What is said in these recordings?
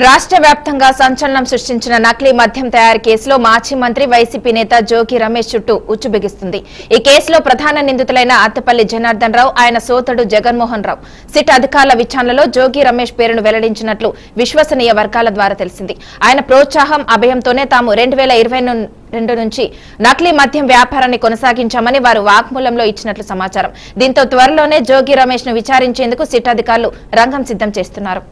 రాష్ట్ర వ్యాప్తంగా సంచలనం సృష్టించిన నకిలీ మద్యం తయారీ కేసులో మాజీ మంత్రి వైసీపీ నేత జోగి రమేష్ చుట్టూ ఉచ్చు బిగిస్తుంది. ఈ కేసులో ప్రధాన నిందితులైన అత్తపల్లి జనార్దన్ రావు, ఆయన సోదరుడు జగన్మోహన్ రావు సిట్ అధికారుల విచారణలో జోగి రమేష్ పేరును వెల్లడించినట్లు విశ్వసనీయ వర్గాల ద్వారా తెలిసింది. ఆయన ప్రోత్సాహం, అభయంతోనే తాము 2022 నుంచి నకిలీ మద్యం వ్యాపారాన్ని కొనసాగించామని వారు వాగ్మూలంలో ఇచ్చినట్లు సమాచారం. దీంతో త్వరలోనే జోగి రమేష్ ను విచారించేందుకు సిట్ అధికారులు రంగం సిద్ధం చేస్తున్నారు.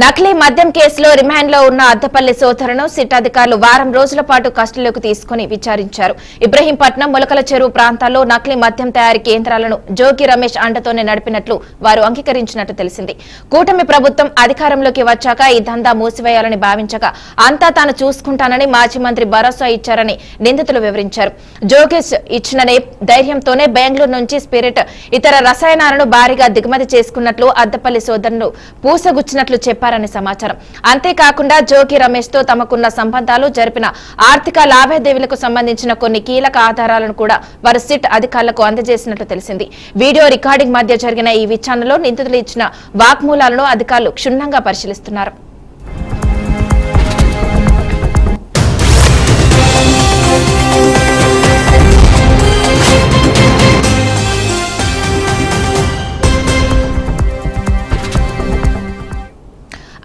నకిలీ మద్యం కేసులో రిమాండ్ లో ఉన్న అద్దపల్లి సోదరును సిట్ అధికారులు వారం రోజుల పాటు కస్టడీలోకి తీసుకుని విచారించారు. ఇబ్రహీంపట్నం, ములకల చెరువు ప్రాంతాల్లో నకిలీ మద్యం తయారీ కేంద్రాలను జోగి రమేష్ అండతోనే నడిపినట్లు వారు అంగీకరించినట్టు తెలిసింది. కూటమి ప్రభుత్వం అధికారంలోకి వచ్చాక ఈ దందా మూసివేయాలని భావించగా అంతా తాను చూసుకుంటానని మాజీ మంత్రి భరోసా ఇచ్చారని నిందితులు వివరించారు. జోగేష్ ఇచ్చిన ధైర్యంతోనే బెంగళూరు నుంచి స్పిరిట్, ఇతర రసాయనాలను భారీగా దిగుమతి చేసుకున్నట్లు అద్దపల్లి సోదరును పూసగుచ్చినట్లు చెప్పారని సమాచారం. అంతేకాకుండా జోగి రమేష్ తో తమకున్న సంబంధాలు, జరిపిన ఆర్థిక లావాదేవీలకు సంబంధించిన కొన్ని కీలక ఆధారాలను కూడా వారు సిట్ అధికారులకు అందజేసినట్లు తెలిసింది. వీడియో రికార్డింగ్ మధ్య జరిగిన ఈ విచారణలో నిందితులు ఇచ్చిన వాగ్మూలాలను అధికారులు క్షుణ్ణంగా పరిశీలిస్తున్నారు.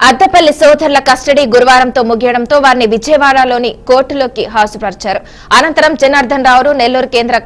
అద్దపల్లి సోదరుల కస్టడీ గురువారంతో ముగియడంతో వారిని విజయవాడలోని కోర్టులోకి హాజరుపరిచారు. అనంతరం జనార్దన్ రావును నెల్లూరు కేంద్ర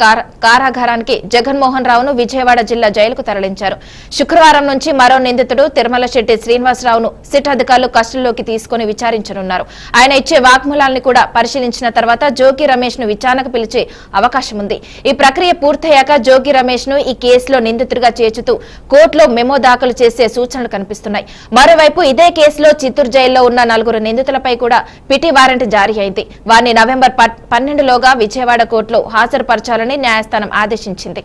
కారాగారానికి, జగన్మోహన్ రావును విజయవాడ జిల్లా జైలుకు తరలించారు. శుక్రవారం నుంచి మరో నిందితుడు తిరుమల శెట్టి శ్రీనివాసరావును సిట్ అధికారులు కస్టడీలోకి తీసుకుని విచారించనున్నారు. ఆయన ఇచ్చే వాగ్మూలాన్ని కూడా పరిశీలించిన తర్వాత జోగి రమేష్ ను విచారణకు పిలిచే అవకాశం ఉంది. ఈ ప్రక్రియ పూర్తయ్యాక జోగి రమేష్ ను ఈ కేసులో నిందితుడిగా చేర్చుతూ కోర్టులో మెమో దాఖలు చేసే సూచనలు కనిపిస్తున్నాయి. మరోవైపు ఇదే కేసులో చిత్తూరు జైల్లో ఉన్న 4 నిందితులపై కూడా పిటి వారెంట్ జారీ అయింది. వారిని నవంబర్ 12లోగా విజయవాడ కోర్టులో హాజరుపరచాలని న్యాయస్థానం ఆదేశించింది.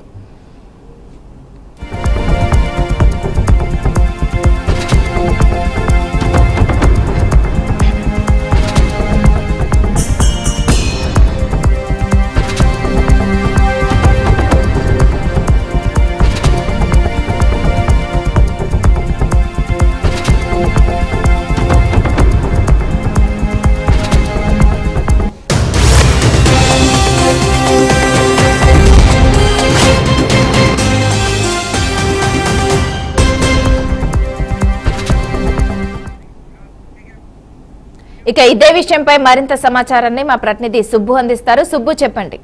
ఇక ఇదే విషయంపై మరింత సమాచారాన్ని మా ప్రతినిధి సుబ్బు అందిస్తారు. సుబ్బు, చెప్పండి.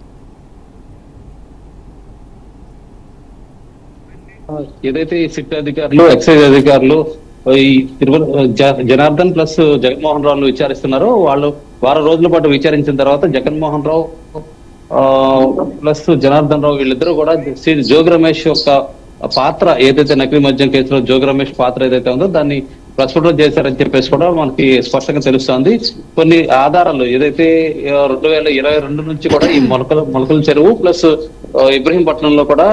ఏదైతే ఈ సిట్ అధికారులు, ఎక్సైజ్ అధికారులు ఈ జనార్దన్ ప్లస్ జగన్మోహన్ రావును విచారిస్తున్నారో, వాళ్ళు వారం రోజుల పాటు విచారించిన తర్వాత జగన్మోహన్ రావు ప్లస్ జనార్దన్ రావు వీళ్ళిద్దరూ కూడా జోగి రమేష్ యొక్క పాత్ర ఏదైతే నకిలీ మద్యం కేసులో జోగి రమేష్ పాత్ర ఏదైతే ఉందో దాన్ని ప్రస్ఫుటం చేశారని చెప్పేసి కూడా మనకి స్పష్టంగా తెలుస్తోంది. కొన్ని ఆధారాలు ఏదైతే 2022 నుంచి కూడా ఈ మొలకల చెరువు ప్లస్ ఇబ్రహీంపట్నంలో కూడా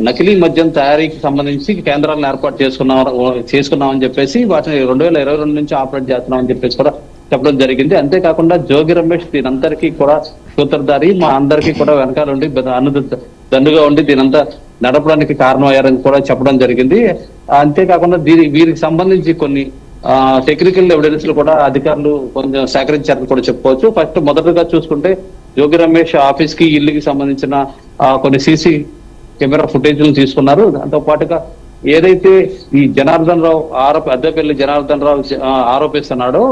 నకిలీ మద్యం తయారీకి సంబంధించి కేంద్రాలను ఏర్పాటు చేసుకున్నామని చెప్పేసి వాటిని 2022 నుంచి ఆపరేట్ చేస్తున్నామని చెప్పేసి కూడా చెప్పడం జరిగింది. అంతేకాకుండా జోగి రమేష్ దీనందరికీ కూడా సూత్రధారి, మా అందరికీ కూడా వెనకాల ఉండి దండుగా ఉండి దీనంతా నడపడానికి కారణమయ్యారని కూడా చెప్పడం జరిగింది. అంతేకాకుండా వీరికి సంబంధించి కొన్ని టెక్నికల్ ఎవిడెన్స్ కూడా అధికారులు కొంచెం సేకరించారని కూడా చెప్పుకోవచ్చు. ఫస్ట్ మొదటగా చూసుకుంటే జోగి రమేష్ ఆఫీస్ కి, ఇల్లుకి సంబంధించిన కొన్ని సీసీ కెమెరా ఫుటేజ్లను తీసుకున్నారు. దాంతో పాటుగా ఏదైతే ఈ జనార్దన్ రావు అద్దెపల్లి జనార్దన్ రావు ఆరోపిస్తున్నాడో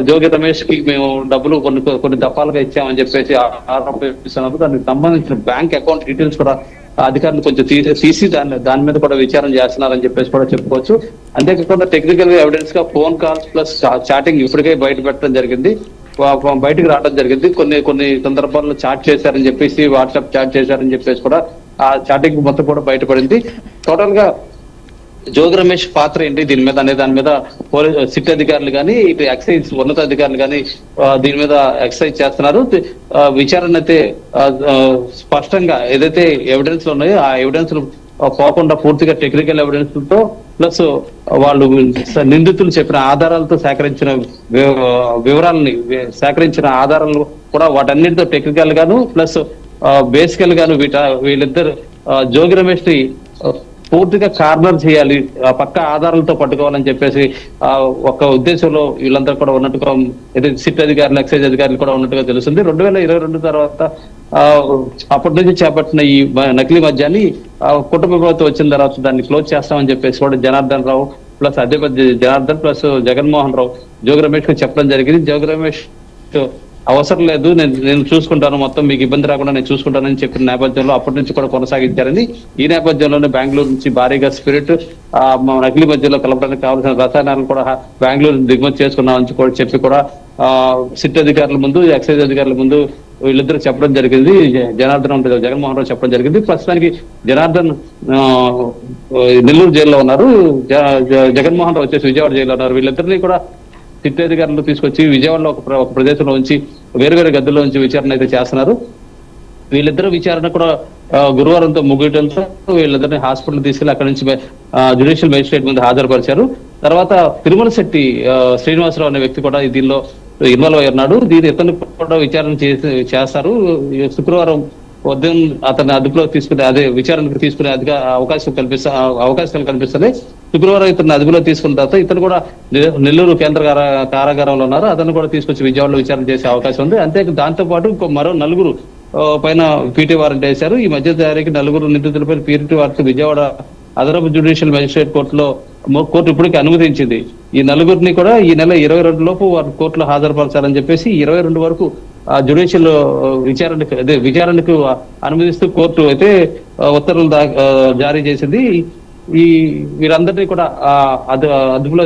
జోగి రమేష్ కి మేము డబ్బులు కొన్ని దఫాలుగా ఇచ్చామని చెప్పేసి ఆరోపిస్తున్నారు. దానికి సంబంధించిన బ్యాంక్ అకౌంట్ డీటెయిల్స్ కూడా అధికారులు కొంచెం తీసి దాని మీద కూడా విచారణ చేస్తున్నారని చెప్పేసి కూడా చెప్పుకోవచ్చు. అంతేకాకుండా టెక్నికల్ ఎవిడెన్స్ గా ఫోన్ కాల్స్ ప్లస్ చాటింగ్ ఇప్పటికే బయట పెట్టడం జరిగింది, బయటకు రావడం జరిగింది. కొన్ని సందర్భాల్లో చాట్ చేశారని చెప్పేసి, వాట్సాప్ చాట్ చేశారని చెప్పేసి కూడా ఆ చాటింగ్ మొత్తం కూడా బయటపడింది. టోటల్ గా జోగి రమేష్ పాత్ర ఏంటి దీని మీద అనే దాని మీద సిట్ అధికారులు కానీ, ఇటు ఎక్సైజ్ ఉన్నతాధికారులు కానీ దీని మీద ఎక్సైజ్ చేస్తున్నారు. విచారణ అయితే స్పష్టంగా ఏదైతే ఎవిడెన్స్ ఉన్నాయో ఆ ఎవిడెన్స్ పోకుండా పూర్తిగా టెక్నికల్ ఎవిడెన్స్ తో ప్లస్ వాళ్ళు నిందితులు చెప్పిన ఆధారాలతో సేకరించిన వివరాలని సేకరించిన ఆధారాలు కూడా వాటన్నిటితో టెక్నికల్ గాను ప్లస్ బేసికల్ గాను వీళ్ళిద్దరు జోగి రమేష్ ని పూర్తిగా కార్నర్ చేయాలి, పక్క ఆధారాలతో పట్టుకోవాలని చెప్పేసి ఒక ఉద్దేశంలో వీళ్ళందరూ కూడా ఉన్నట్టుగా సిట్ అధికారులు ఎక్సైజ్ అధికారులు కూడా ఉన్నట్టుగా తెలుస్తుంది. 2022 తర్వాత అప్పటి నుంచి చేపట్టిన ఈ నకిలీ మద్యాన్ని కుటుంబ ప్రభుత్వం వచ్చిన తర్వాత దాన్ని క్లోజ్ చేస్తామని చెప్పేసి కూడా జనార్దన్ రావు ప్లస్ అధిపతి జనార్దన్ ప్లస్ జగన్మోహన్ రావు జోగి రమేష్ కు చెప్పడం జరిగింది. జోగి రమేష్ అవసరం లేదు, నేను చూసుకుంటాను, మొత్తం మీకు ఇబ్బంది రాకుండా నేను చూసుకుంటానని చెప్పిన నేపథ్యంలో అప్పటి నుంచి కూడా కొనసాగించారని, ఈ నేపథ్యంలోనే బెంగళూరు నుంచి భారీగా స్పిరిట్ నకిలీ మధ్యలో కలపడానికి కావాల్సిన రసాయనాలను కూడా బెంగళూరు దిగుమతి చేసుకున్నామని కూడా చెప్పి కూడా సిట్ అధికారుల ముందు ఎక్సైజ్ అధికారుల ముందు వీళ్ళిద్దరు చెప్పడం జరిగింది. జగన్మోహన్ రావు చెప్పడం జరిగింది. ప్రస్తుతానికి జనార్దన్ నెల్లూరు జైల్లో ఉన్నారు, జగన్మోహన్ రావు వచ్చేసి విజయవాడ జైల్లో ఉన్నారు. వీళ్ళిద్దరినీ కూడా సిట్ అధికారులు తీసుకొచ్చి విజయవాడలో ఒక ప్రదేశంలో ఉంచి వేరు గదుల్లో ఉంచి విచారణ అయితే చేస్తున్నారు. వీళ్ళిద్దరు విచారణ కూడా గురువారంతో ముగియడంతో వీళ్ళిద్దరిని హాస్పిటల్ తీసుకెళ్లి అక్కడి నుంచి జ్యుడిషియల్ మేజిస్ట్రేట్ ముందు హాజరుపరిచారు. తర్వాత తిరుమల శెట్టి శ్రీనివాసరావు అనే వ్యక్తి కూడా దీనిలో ఇన్వాల్వ్ అయ్యారు. ఇతను కూడా విచారణ చేస్తారు. శుక్రవారం ఉదయం అతన్ని అదుపులో తీసుకునే విచారణకు తీసుకునే అవకాశం కల్పిస్తుంది. శుక్రవారం ఇతను అదుపులో తీసుకున్న తర్వాత ఇతను కూడా నెల్లూరు కేంద్ర కారాగారంలో ఉన్నారు. అతను కూడా తీసుకొచ్చి విజయవాడలో విచారణ చేసే అవకాశం ఉంది. అంతే దాంతో పాటు మరో 4 పైన పీటీ వారెంట్ వేశారు. ఈ మధ్య తయారీకి 4 నిందితులపై పీటీ వారెంట్ విజయవాడ అదనపు జ్యుడిషియల్ మేజిస్ట్రేట్ కోర్టు ఇప్పటికీ అనుమతించింది. ఈ 4 కూడా ఈ నెల 22 లోపు వారు కోర్టులో హాజరుపరచాలని చెప్పేసి 22 వరకు జ్యుడిషియల్ విచారణకు అనుమతిస్తూ కోర్టు అయితే ఉత్తర్వులు జారీ చేసింది. వీరందరినీ కూడా అదుపులో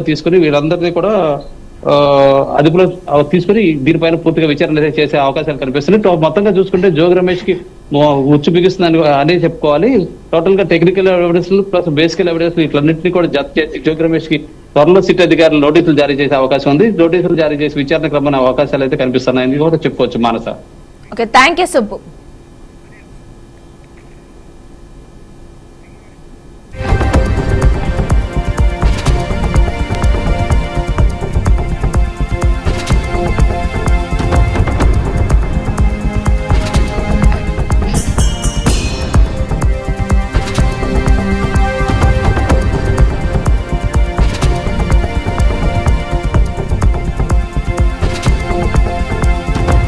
తీసుకుని దీనిపైన పూర్తిగా విచారణ చేసే అవకాశాలు కనిపిస్తున్నాయి. మొత్తంగా చూసుకుంటే జోగి రమేష్ కి ఉచ్చు బిగిస్తుందని అనే చెప్పుకోవాలి. టోటల్ గా టెక్నికల్ ఎవిడెన్స్ ప్లస్ బేసికల్ ఎవిడెన్స్ ఇట్లన్నింటినీ కూడా జత చేసి జోగి రమేష్ కి త్వరలో సిట్ అధికారులు నోటీసులు జారీ చేసే అవకాశం ఉంది. నోటీసులు జారీ చేసి విచారణకు రమ్మనే అవకాశాలు అయితే కనిపిస్తున్నాయని కూడా చెప్పుకోవచ్చు. Manasa. Okay, thank you Subbu.